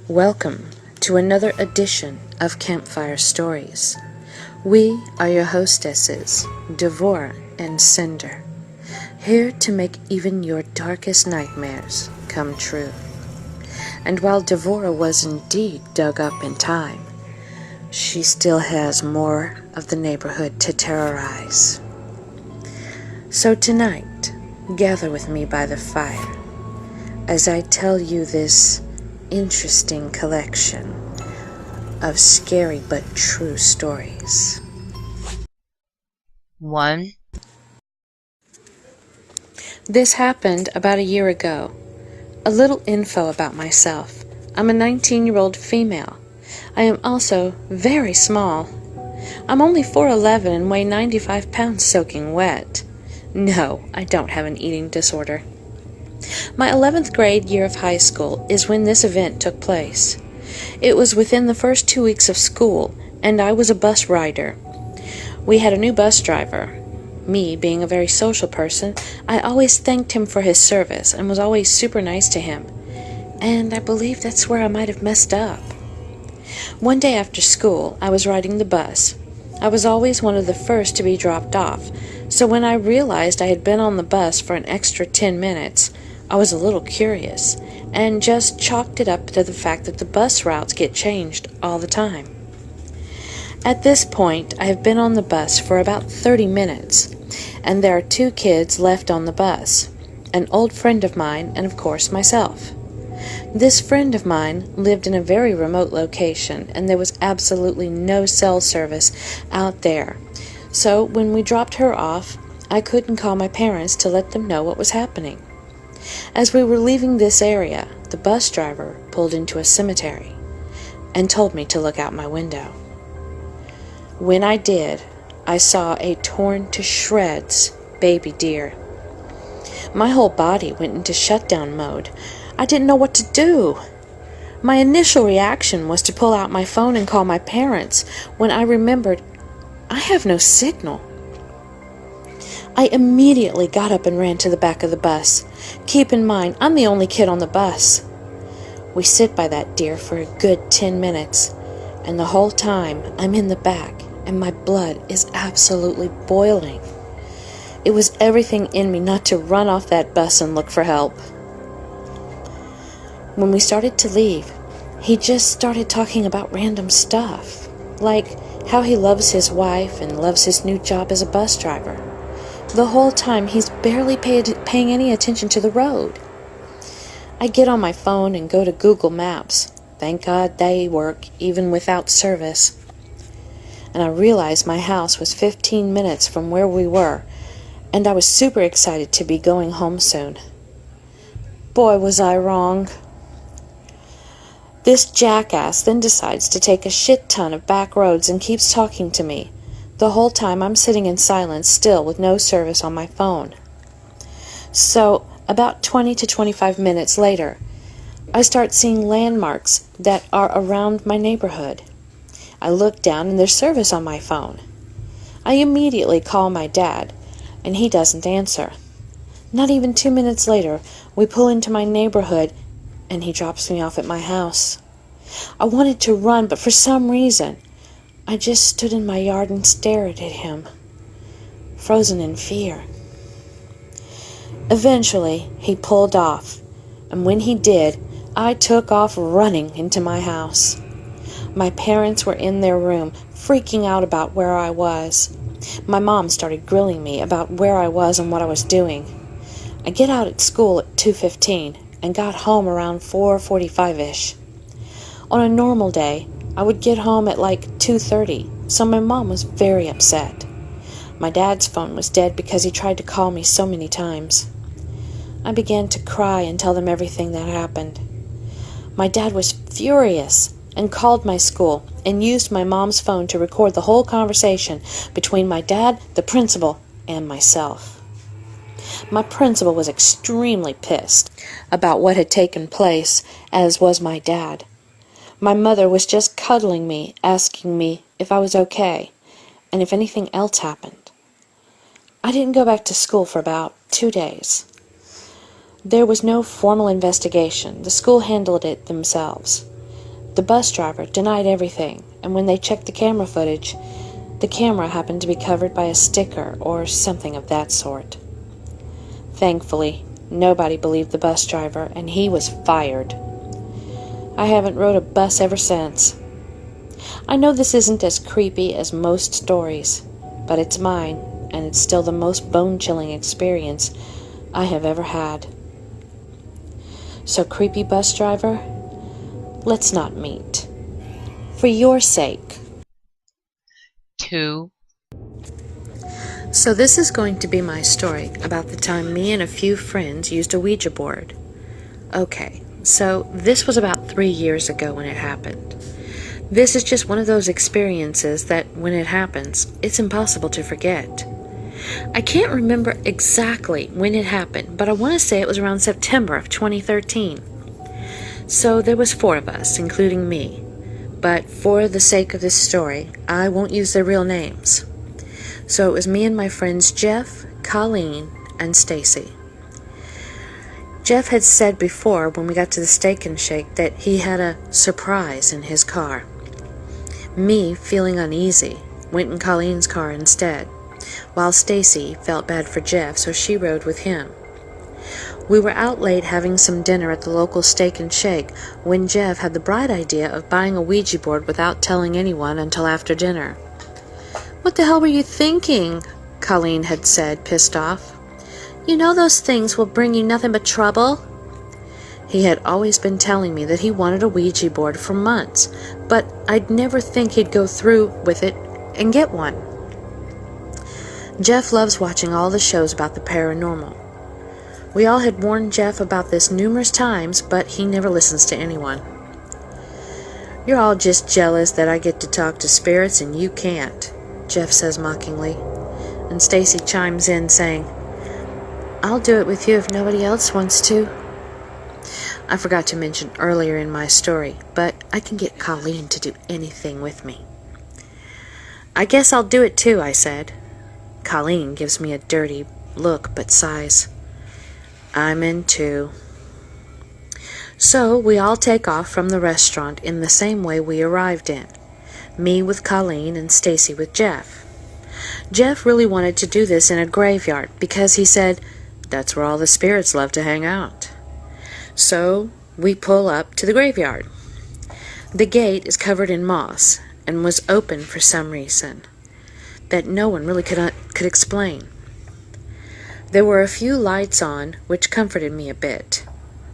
Welcome to another edition of Campfire Stories. We are your hostesses, Deborah and Cinder, here to make even your darkest nightmares come true. And while Deborah was indeed dug up in time, she still has more of the neighborhood to terrorize. So tonight, gather with me by the fire as I tell you this interesting collection of scary but true stories. 1. This happened about a year ago. A little info about myself. I'm a 19-year-old female. I am also very small. I'm only 4'11" and weigh 95 pounds soaking wet. No, I don't have an eating disorder. My 11th grade year of high school is when this event took place. It was within the first 2 weeks of school, and I was a bus rider. We had a new bus driver. Me, being a very social person, I always thanked him for his service and was always super nice to him. And I believe that's where I might have messed up. One day after school, I was riding the bus. I was always one of the first to be dropped off, so when I realized I had been on the bus for an extra 10 minutes, I was a little curious, and just chalked it up to the fact that the bus routes get changed all the time. At this point, I have been on the bus for about 30 minutes, and there are 2 kids left on the bus, an old friend of mine, and of course myself. This friend of mine lived in a very remote location, and there was absolutely no cell service out there. So when we dropped her off, I couldn't call my parents to let them know what was happening. As we were leaving this area, the bus driver pulled into a cemetery and told me to look out my window. When I did, I saw a torn to shreds baby deer. My whole body went into shutdown mode. I didn't know what to do. My initial reaction was to pull out my phone and call my parents when I remembered I have no signal. I immediately got up and ran to the back of the bus. Keep in mind, I'm the only kid on the bus. We sit by that deer for a good 10 minutes, and the whole time I'm in the back, and my blood is absolutely boiling. It was everything in me not to run off that bus and look for help. When we started to leave, he just started talking about random stuff, like how he loves his wife and loves his new job as a bus driver. The whole time, he's barely paying any attention to the road. I get on my phone and go to Google Maps. Thank God they work, even without service. And I realized my house was 15 minutes from where we were, and I was super excited to be going home soon. Boy, was I wrong. This jackass then decides to take a shit ton of back roads and keeps talking to me. The whole time I'm sitting in silence still with no service on my phone. So, about 20 to 25 minutes later, I start seeing landmarks that are around my neighborhood. I look down and there's service on my phone. I immediately call my dad, and he doesn't answer. Not even 2 minutes later, we pull into my neighborhood, and he drops me off at my house. I wanted to run, but for some reason, I just stood in my yard and stared at him, frozen in fear. Eventually, he pulled off, and when he did, I took off running into my house. My parents were in their room, freaking out about where I was. My mom started grilling me about where I was and what I was doing. I get out at school at 2:15 and got home around 4:45-ish. On a normal day, I would get home at like 2:30, so my mom was very upset. My dad's phone was dead because he tried to call me so many times. I began to cry and tell them everything that happened. My dad was furious and called my school and used my mom's phone to record the whole conversation between my dad, the principal, and myself. My principal was extremely pissed about what had taken place, as was my dad. My mother was just cuddling me, asking me if I was okay, and if anything else happened. I didn't go back to school for about 2 days. There was no formal investigation. The school handled it themselves. The bus driver denied everything, and when they checked the camera footage, the camera happened to be covered by a sticker or something of that sort. Thankfully, nobody believed the bus driver, and he was fired. I haven't rode a bus ever since. I know this isn't as creepy as most stories, but it's mine, and it's still the most bone-chilling experience I have ever had. So, creepy bus driver, let's not meet. For your sake. 2. So this is going to be my story about the time me and a few friends used a Ouija board. Okay, so this was about 3 years ago when it happened. This is just one of those experiences that, when it happens, it's impossible to forget. I can't remember exactly when it happened, but I want to say it was around September of 2013. So there was 4 of us, including me. But for the sake of this story, I won't use their real names. So it was me and my friends Jeff, Colleen, and Stacy. Jeff had said before when we got to the Steak and Shake that he had a surprise in his car. Me, feeling uneasy, went in Colleen's car instead, while Stacy felt bad for Jeff, so she rode with him. We were out late having some dinner at the local Steak and Shake when Jeff had the bright idea of buying a Ouija board without telling anyone until after dinner. "What the hell were you thinking?" Colleen had said, pissed off. "You know those things will bring you nothing but trouble." He had always been telling me that he wanted a Ouija board for months, but I'd never think he'd go through with it and get one. Jeff loves watching all the shows about the paranormal. We all had warned Jeff about this numerous times, but he never listens to anyone. "You're all just jealous that I get to talk to spirits and you can't," Jeff says mockingly, and Stacy chimes in saying, "I'll do it with you if nobody else wants to." I forgot to mention earlier in my story, but I can get Colleen to do anything with me. "I guess I'll do it too," I said. Colleen gives me a dirty look but sighs. "I'm in too." So we all take off from the restaurant in the same way we arrived in, me with Colleen and Stacy with Jeff. Jeff really wanted to do this in a graveyard because he said that's where all the spirits love to hang out. So we pull up to the graveyard. The gate is covered in moss and was open for some reason that no one really could explain. There were a few lights on, which comforted me a bit,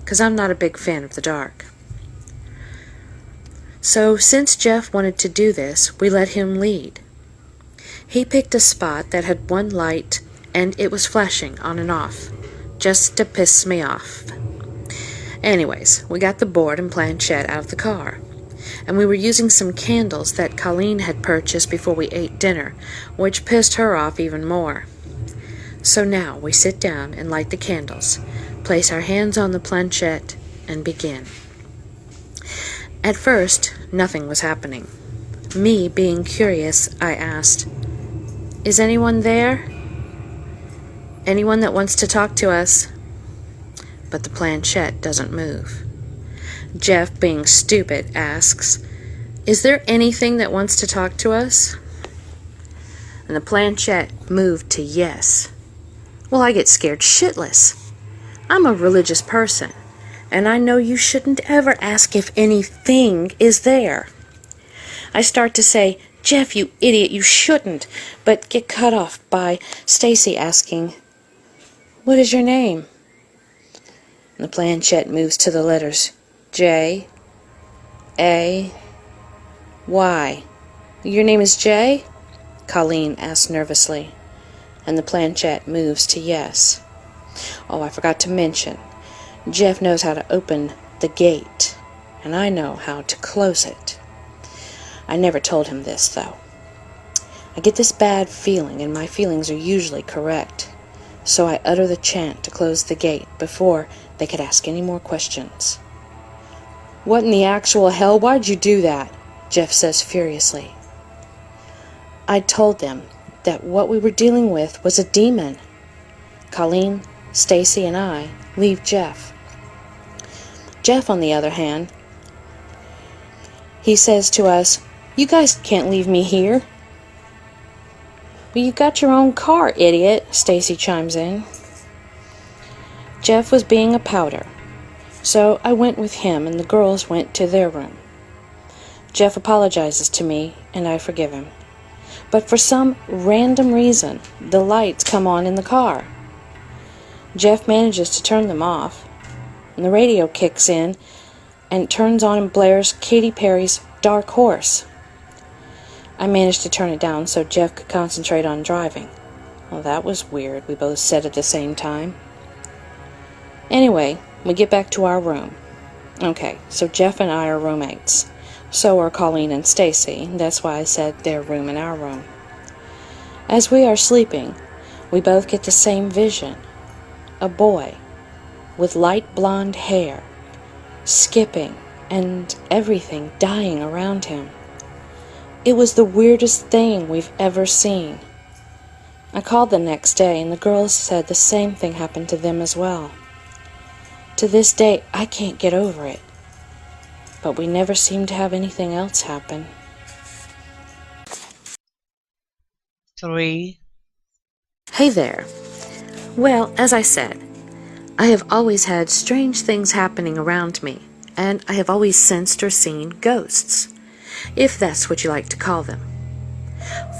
because I'm not a big fan of the dark. So since Jeff wanted to do this, we let him lead. He picked a spot that had one light and it was flashing on and off, just to piss me off. Anyways, we got the board and planchette out of the car, and we were using some candles that Colleen had purchased before we ate dinner, which pissed her off even more. So now we sit down and light the candles, place our hands on the planchette, and begin. At first, nothing was happening. Me, being curious, I asked, "Is anyone there? Anyone that wants to talk to us?" But the planchette doesn't move. Jeff, being stupid, asks, "Is there anything that wants to talk to us?" And the planchette moved to yes. Well, I get scared shitless. I'm a religious person, and I know you shouldn't ever ask if anything is there. I start to say, "Jeff, you idiot, you shouldn't," but get cut off by Stacy asking, "What is your name?" And the planchette moves to the letters J, A, Y. "Your name is J?" Colleen asks nervously, and the planchette moves to yes. Oh, I forgot to mention, Jeff knows how to open the gate, and I know how to close it. I never told him this, though. I get this bad feeling, and my feelings are usually correct, so I utter the chant to close the gate before they could ask any more questions. "What in the actual hell? Why'd you do that?" Jeff says furiously. I told them that what we were dealing with was a demon. Colleen, Stacy, and I leave Jeff. Jeff, on the other hand, He says to us, "You guys can't leave me here." "Well, you got your own car, idiot," Stacy chimes in. Jeff was being a pouter, so I went with him and the girls went to their room. Jeff apologizes to me and I forgive him. But for some random reason, the lights come on in the car. Jeff manages to turn them off, and the radio kicks in and it turns on and blares Katy Perry's Dark Horse. I managed to turn it down so Jeff could concentrate on driving. Well, that was weird, we both said at the same time. Anyway, we get back to our room. Okay, so Jeff and I are roommates. So are Colleen and Stacy. That's why I said their room and our room. As we are sleeping, we both get the same vision. A boy with light blonde hair, skipping, and everything dying around him. It was the weirdest thing we've ever seen. I called the next day, and the girls said the same thing happened to them as well. To this day, I can't get over it. But we never seem to have anything else happen. 3. Hey there. Well, as I said, I have always had strange things happening around me, and I have always sensed or seen ghosts, if that's what you like to call them.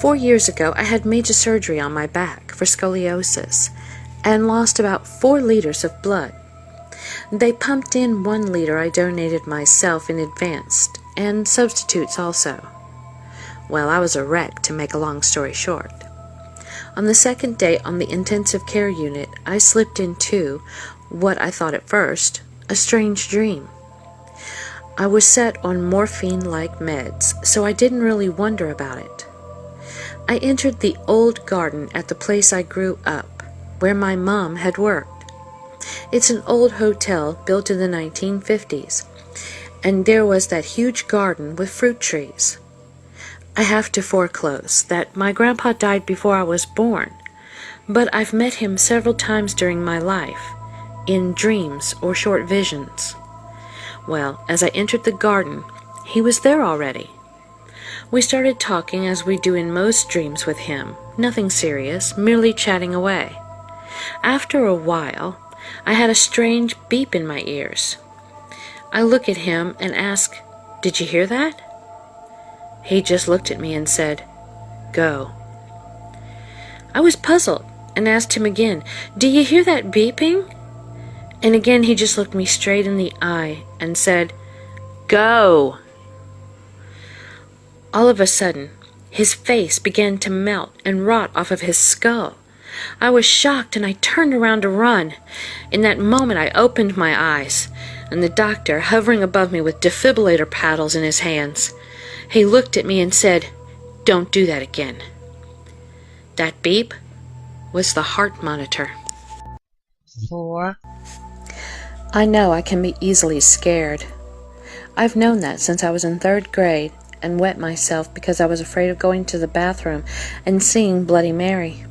4 years ago, I had major surgery on my back for scoliosis, and lost about 4 liters of blood. They pumped in 1 liter I donated myself in advance, and substitutes also. Well, I was a wreck, to make a long story short. On the second day on the intensive care unit, I slipped into what I thought at first a strange dream. I was set on morphine-like meds, so I didn't really wonder about it. I entered the old garden at the place I grew up, where my mom had worked. It's an old hotel built in the 1950s, and there was that huge garden with fruit trees. I have to foreclose that my grandpa died before I was born, but I've met him several times during my life, in dreams or short visions. Well, as I entered the garden, he was there already. We started talking as we do in most dreams with him, nothing serious, merely chatting away. After a while, I had a strange beep in my ears. I look at him and ask, "Did you hear that?" He just looked at me and said, "Go." I was puzzled and asked him again, "Do you hear that beeping?" And again he just looked me straight in the eye and said, "Go." All of a sudden, his face began to melt and rot off of his skull. I was shocked and I turned around to run. In that moment I opened my eyes, and the doctor, hovering above me with defibrillator paddles in his hands, he looked at me and said, "Don't do that again." That beep was the heart monitor. 4. I know I can be easily scared. I've known that since I was in 3rd grade and wet myself because I was afraid of going to the bathroom and seeing Bloody Mary.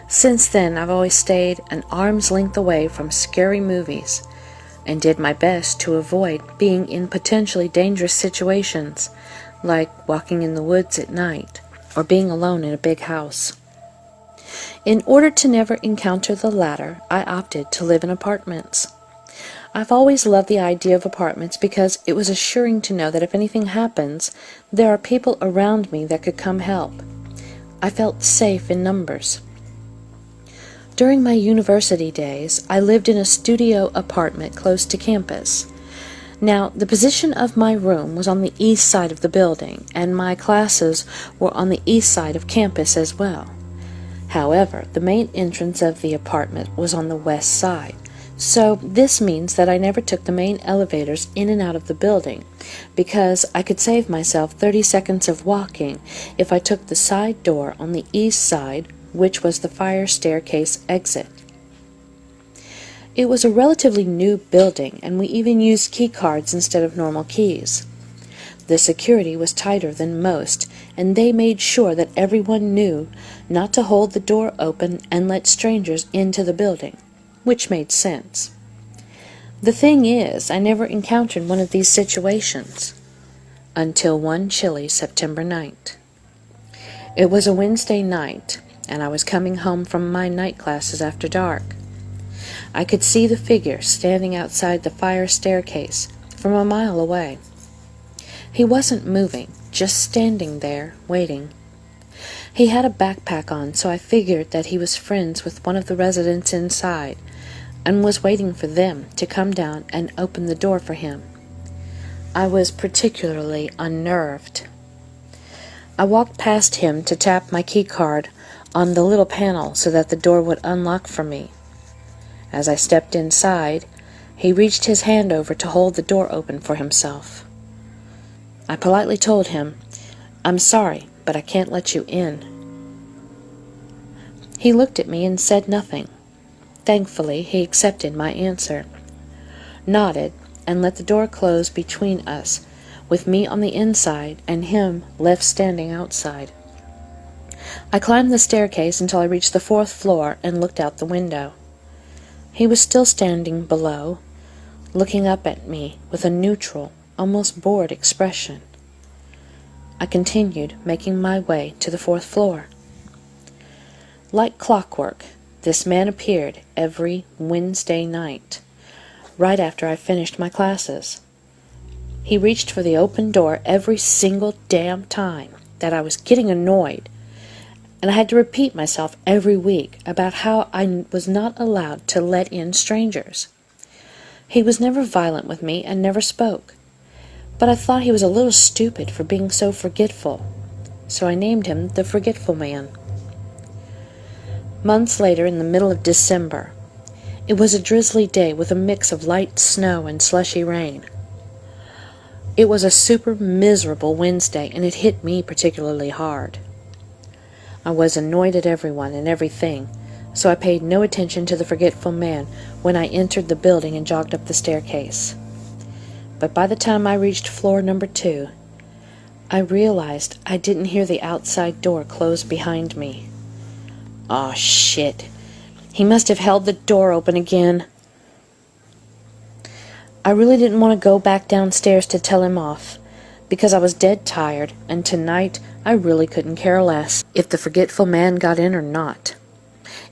Since then, I've always stayed an arm's length away from scary movies and did my best to avoid being in potentially dangerous situations, like walking in the woods at night or being alone in a big house. In order to never encounter the latter, I opted to live in apartments. I've always loved the idea of apartments because it was assuring to know that if anything happens, there are people around me that could come help. I felt safe in numbers. During my university days, I lived in a studio apartment close to campus. Now, the position of my room was on the east side of the building, and my classes were on the east side of campus as well. However, the main entrance of the apartment was on the west side, so this means that I never took the main elevators in and out of the building, because I could save myself 30 seconds of walking if I took the side door on the east side, which was the fire staircase exit. It was a relatively new building, and we even used key cards instead of normal keys. The security was tighter than most, and they made sure that everyone knew not to hold the door open and let strangers into the building, which made sense. The thing is, I never encountered one of these situations. until one chilly September night. It was a Wednesday night, and I was coming home from my night classes after dark. I could see the figure standing outside the fire staircase from a mile away. He wasn't moving, just standing there, waiting. He had a backpack on, so I figured that he was friends with one of the residents inside, and was waiting for them to come down and open the door for him. I was particularly unnerved. I walked past him to tap my key card on the little panel so that the door would unlock for me. As I stepped inside, he reached his hand over to hold the door open for himself. I politely told him, "I'm sorry, but I can't let you in." He looked at me and said nothing. Thankfully, he accepted my answer, nodded, and let the door close between us, with me on the inside and him left standing outside. I climbed the staircase until I reached the 4th floor and looked out the window. He was still standing below, looking up at me with a neutral, almost bored expression. I continued making my way to the 4th floor. Like clockwork, this man appeared every Wednesday night, right after I finished my classes. He reached for the open door every single damn time that I was getting annoyed, and I had to repeat myself every week about how I was not allowed to let in strangers. He was never violent with me and never spoke, but I thought he was a little stupid for being so forgetful, so I named him the Forgetful Man. Months later, in the middle of December, it was a drizzly day with a mix of light snow and slushy rain. It was a super miserable Wednesday, and it hit me particularly hard. I was annoyed at everyone and everything, so I paid no attention to the Forgetful Man when I entered the building and jogged up the staircase. But by the time I reached floor number 2, I realized I didn't hear the outside door close behind me. Aw, shit. He must have held the door open again. I really didn't want to go back downstairs to tell him off, because I was dead tired, and tonight I really couldn't care less if the Forgetful Man got in or not.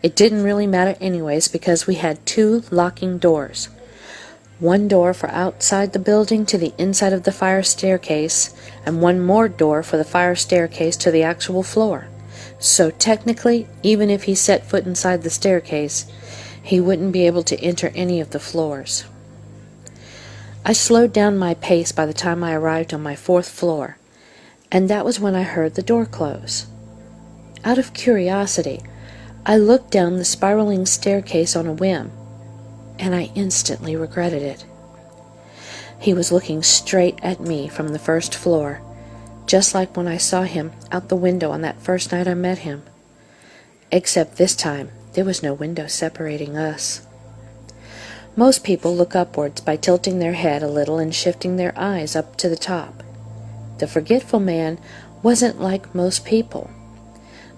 It didn't really matter anyways, because we had 2 locking doors. One door for outside the building to the inside of the fire staircase, and one more door for the fire staircase to the actual floor. So technically, even if he set foot inside the staircase, he wouldn't be able to enter any of the floors. I slowed down my pace by the time I arrived on my 4th floor, and that was when I heard the door close. Out of curiosity, I looked down the spiraling staircase on a whim, and I instantly regretted it. He was looking straight at me from the 1st floor, just like when I saw him out the window on that first night I met him. Except this time, there was no window separating us. Most people look upwards by tilting their head a little and shifting their eyes up to the top. The Forgetful Man wasn't like most people.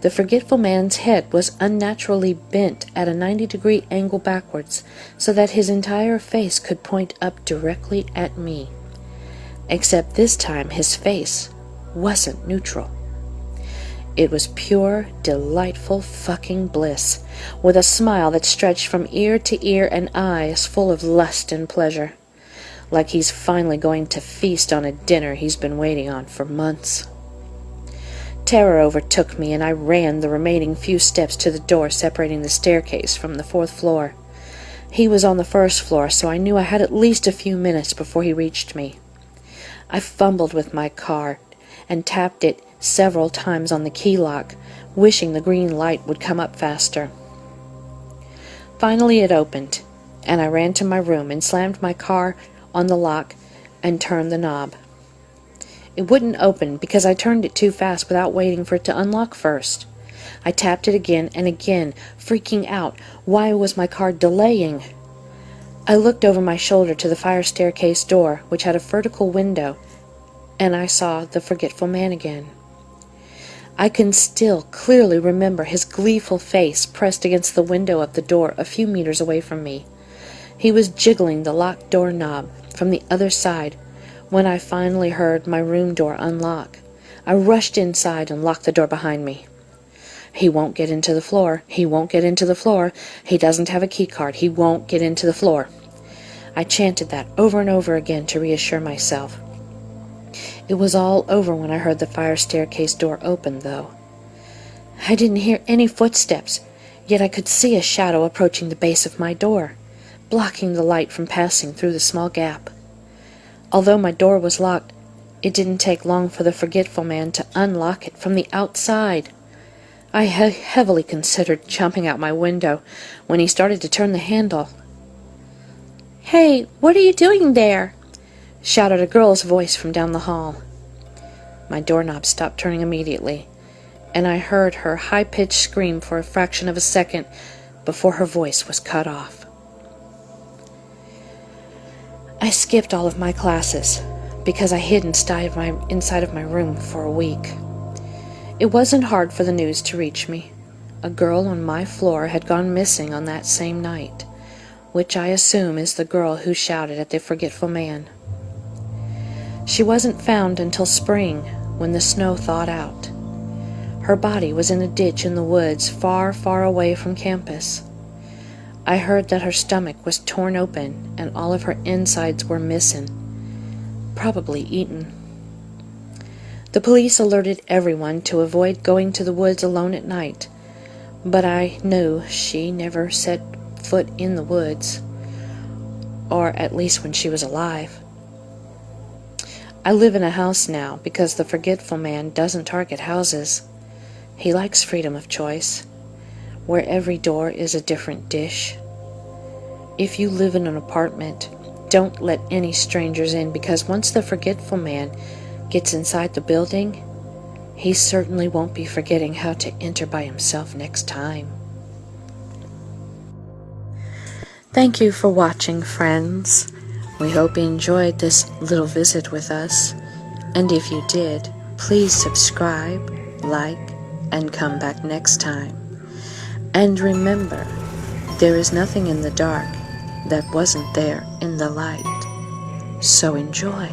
The Forgetful Man's head was unnaturally bent at a 90-degree angle backwards, so that his entire face could point up directly at me. Except this time his face wasn't neutral. It was pure, delightful fucking bliss, with a smile that stretched from ear to ear and eyes full of lust and pleasure, like he's finally going to feast on a dinner he's been waiting on for months. Terror overtook me, and I ran the remaining few steps to the door separating the staircase from the 4th floor. He was on the 1st floor, so I knew I had at least a few minutes before he reached me. I fumbled with my card and tapped it several times on the key lock, wishing the green light would come up faster. Finally it opened, and I ran to my room and slammed my car on the lock and turned the knob. It wouldn't open because I turned it too fast without waiting for it to unlock first. I tapped it again and again, freaking out. Why was my car delaying? I looked over my shoulder to the fire staircase door, which had a vertical window, and I saw the Forgetful Man again. I can still clearly remember his gleeful face pressed against the window of the door a few meters away from me. He was jiggling the locked door knob from the other side, When I finally heard my room door unlock, I rushed inside and locked the door behind me. He won't get into the floor. He won't get into the floor. He doesn't have a key card. He won't get into the floor. I chanted that over and over again to reassure myself. It was all over when I heard the fire staircase door open, though. I didn't hear any footsteps, yet I could see a shadow approaching the base of my door, blocking the light from passing through the small gap. Although my door was locked, it didn't take long for the forgetful man to unlock it from the outside. I heavily considered jumping out my window when he started to turn the handle. "Hey, what are you doing there?" shouted a girl's voice from down the hall. My doorknob stopped turning immediately, and I heard her high-pitched scream for a fraction of a second before her voice was cut off. I skipped all of my classes because I hid inside of my room for a week. It wasn't hard for the news to reach me. A girl on my floor had gone missing on that same night, which I assume is the girl who shouted at the forgetful man. She wasn't found until spring, when the snow thawed out. Her body was in a ditch in the woods far, far away from campus. I heard that her stomach was torn open and all of her insides were missing, probably eaten. The police alerted everyone to avoid going to the woods alone at night, but I knew she never set foot in the woods, or at least when she was alive. I live in a house now because the forgetful man doesn't target houses. He likes freedom of choice, where every door is a different dish. If you live in an apartment, don't let any strangers in, because once the forgetful man gets inside the building, he certainly won't be forgetting how to enter by himself next time. Thank you for watching, friends. We hope you enjoyed this little visit with us, and if you did, please subscribe, like, and come back next time. And remember, there is nothing in the dark that wasn't there in the light. So enjoy.